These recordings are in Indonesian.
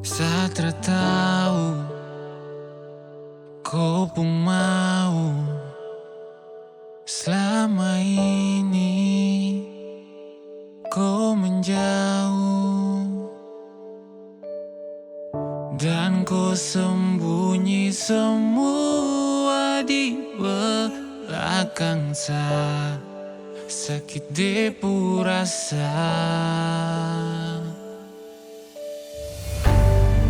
Satra tahu kau pun mau selama ini kau menjauh dan kau sembunyi semua di belakang sakit depu rasa.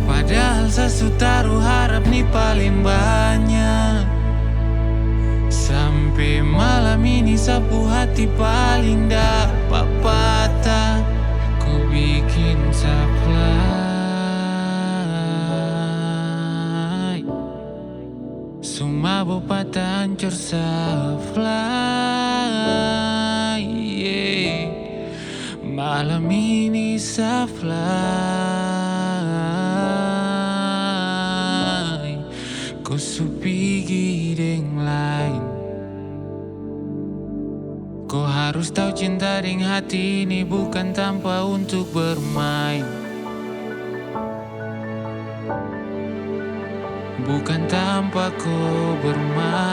Padahal saya taruh harap nih paling banyak, sampai malam ini sapu hati paling dapat patah. Kau bikin saplai semua patah hancur saplai, yeah. Malam ini saplai kau supigi deng lain. Kau harus tahu cinta deng hati ini bukan tanpa untuk bermain, bukan tanpa kau bermain.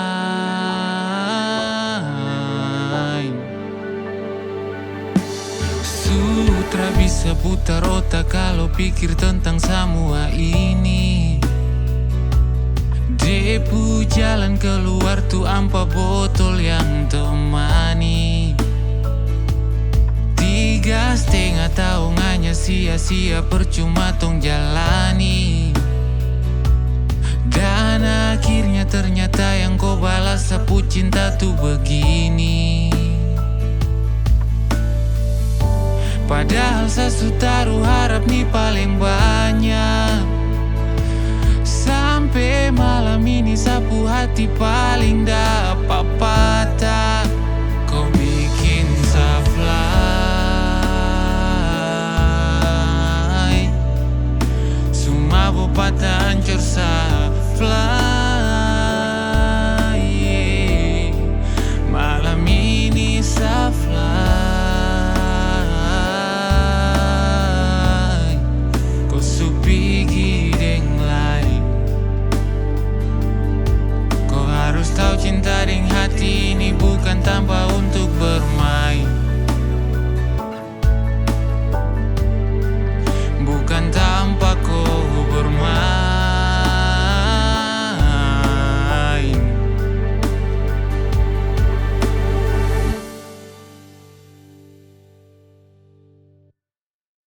Sutra bisa putar otak kalau pikir tentang semua ini. Depu jalan keluar tuh ampa botol yang temani. 3,5 tahun hanya sia-sia percuma tong jalani. Dan akhirnya ternyata yang kau balas sapu cinta tuh begini. Padahal saya taruh harap nih paling banyak, sampai malam ini sapu hati paling dapat patah.